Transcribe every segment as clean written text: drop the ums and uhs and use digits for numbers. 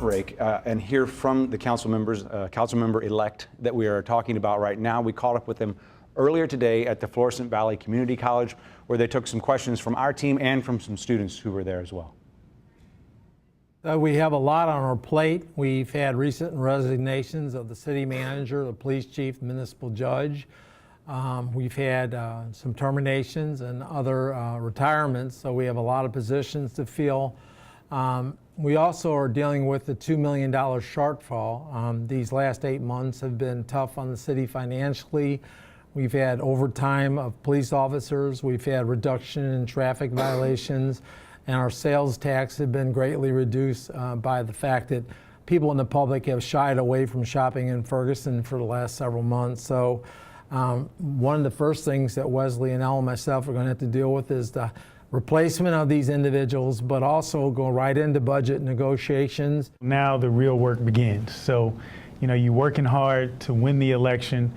break and hear from the council members, council member-elect that we are talking about right now. We caught up with them earlier today at the Florissant Valley Community College, where they took some questions from our team and from some students who were there as well. We have a lot on our plate. We've had recent resignations of the city manager, the police chief, the municipal judge. We've had some terminations and other retirements, so we have a lot of positions to fill. We also are dealing with the $2 million shortfall. These last 8 months have been tough on the city financially. We've had overtime of police officers. We've had reduction in traffic violations. And our sales tax have been greatly reduced by the fact that people in the public have shied away from shopping in Ferguson for the last several months. So one of the first things that Wesley and Elle and myself are going to have to deal with is the replacement of these individuals, but also go right into budget negotiations. Now the real work begins. So, you know, you're working hard to win the election,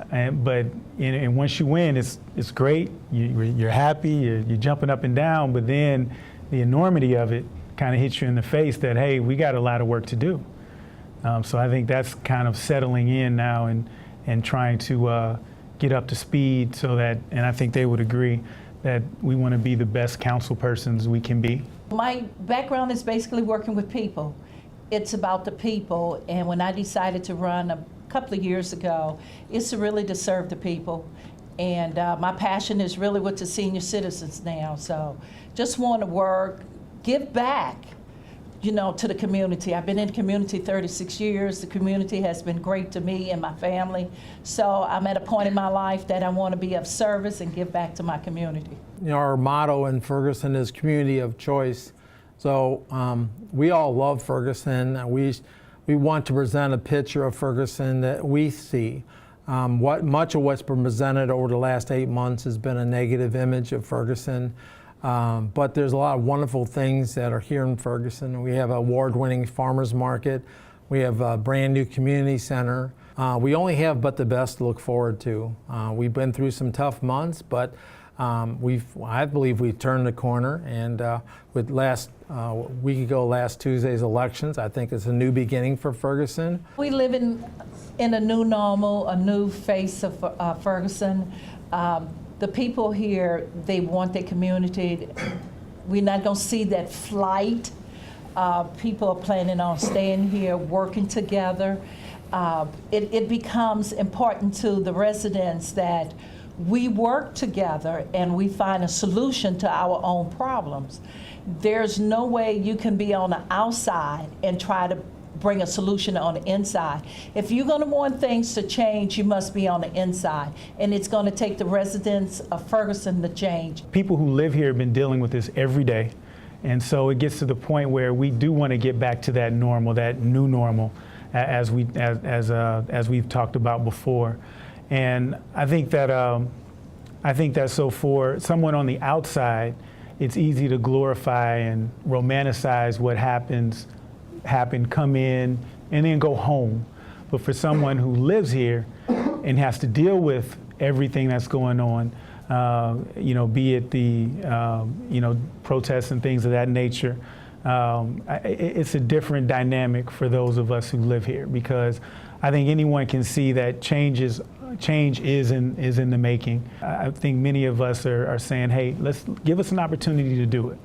but once you win, it's great. You're happy, you're jumping up and down, but then the enormity of it kind of hits you in the face that, hey, we got a lot of work to do. So I think that's kind of settling in now and trying to get up to speed so that, and I think they would agree, that we want to be the best council persons we can be. My background is basically working with people. It's about the people, and when I decided to run a couple of years ago, it's really to serve the people. And my passion is really with the senior citizens now, so just want to work, give back, you know, to the community. I've been in the community 36 years. The community has been great to me and my family. So I'm at a point in my life that I want to be of service and give back to my community. You know, our motto in Ferguson is community of choice. So we all love Ferguson. We want to present a picture of Ferguson that we see. Much of what's been presented over the last 8 months has been a negative image of Ferguson. But there's a lot of wonderful things that are here in Ferguson. We have an award-winning farmers market. We have a brand new community center. We only have but the best to look forward to. We've been through some tough months, but I believe we've turned the corner. And with last Tuesday's elections, I think it's a new beginning for Ferguson. We live in a new normal, a new face of Ferguson. The people here, they want their community. We're not going to see that flight. People are planning on staying here, working together. It becomes important to the residents that we work together and we find a solution to our own problems. There's no way you can be on the outside and try to bring a solution on the inside. If you're going to want things to change, you must be on the inside. And it's going to take the residents of Ferguson to change. People who live here have been dealing with this every day. And so it gets to the point where we do want to get back to that normal, that new normal, as we've talked about before. And I think that so for someone on the outside, it's easy to glorify and romanticize what happened, come in, and then go home. But for someone who lives here and has to deal with everything that's going on, you know, be it the, you know, protests and things of that nature, it's a different dynamic for those of us who live here, because I think anyone can see that change is in the making. I think many of us are saying, hey, let's give us an opportunity to do it.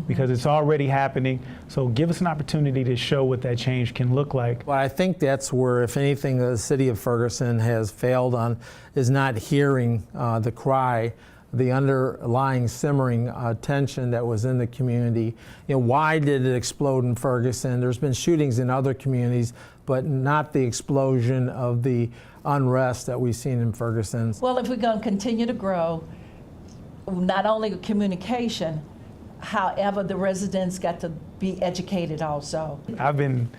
Because it's already happening. So give us an opportunity to show what that change can look like. Well, I think that's where, if anything, the city of Ferguson has failed on is not hearing the cry, the underlying simmering tension that was in the community. You know, why did it explode in Ferguson? There's been shootings in other communities, but not the explosion of the unrest that we've seen in Ferguson. Well, if we're going to continue to grow, not only communication, however, the residents got to be educated also. I've been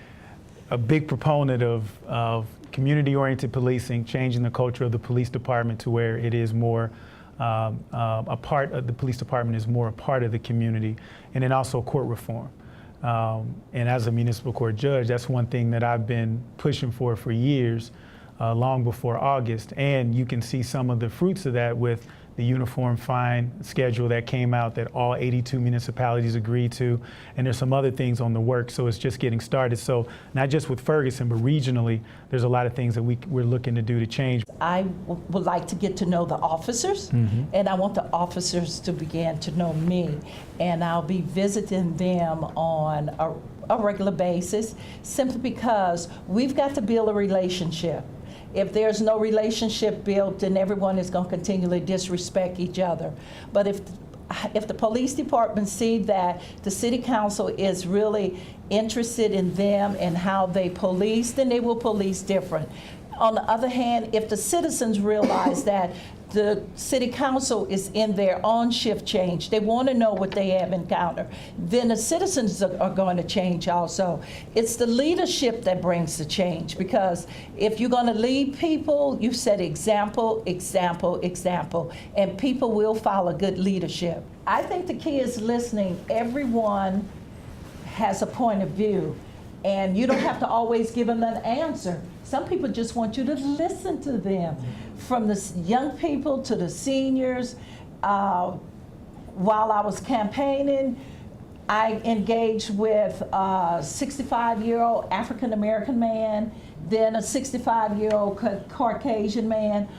a big proponent of community-oriented policing, changing the culture of the police department to where it is more a part of the police department is more a part of the community, and then also court reform. And as a municipal court judge, that's one thing that I've been pushing for years, long before August. And you can see some of the fruits of that with the uniform fine schedule that came out that all 82 municipalities agreed to, and there's some other things on the work, so it's just getting started. So not just with Ferguson, but regionally, there's a lot of things that we're looking to do to change. I would like to get to know the officers, and I want the officers to begin to know me. And I'll be visiting them on a regular basis, simply because we've got to build a relationship. If there's no relationship built, then everyone is going to continually disrespect each other. But if the police department see that the city council is really interested in them and how they police, then they will police different. On the other hand, if the citizens realize that the city council is in their own shift change, they want to know what they have encountered, then the citizens are going to change also. It's the leadership that brings the change, because if you're going to lead people, you set example, example, example, and people will follow good leadership. I think the key is listening. Everyone has a point of view, and you don't have to always give them an answer. Some people just want you to listen to them, from the young people to the seniors. While I was campaigning, I engaged with a 65-year-old African-American man, then a 65-year-old Caucasian man,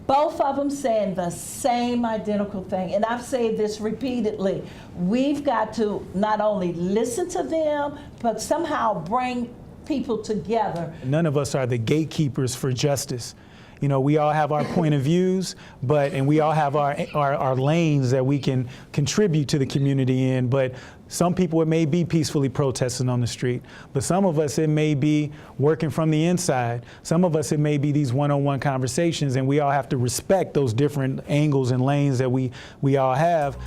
both of them saying the same identical thing. And I've said this repeatedly. We've got to not only listen to them, but somehow bring people together. None of us are the gatekeepers for justice. You know, we all have our point of views, and we all have our lanes that we can contribute to the community in, but some people, it may be peacefully protesting on the street, but some of us, it may be working from the inside. Some of us, it may be these one-on-one conversations, and we all have to respect those different angles and lanes that we all have.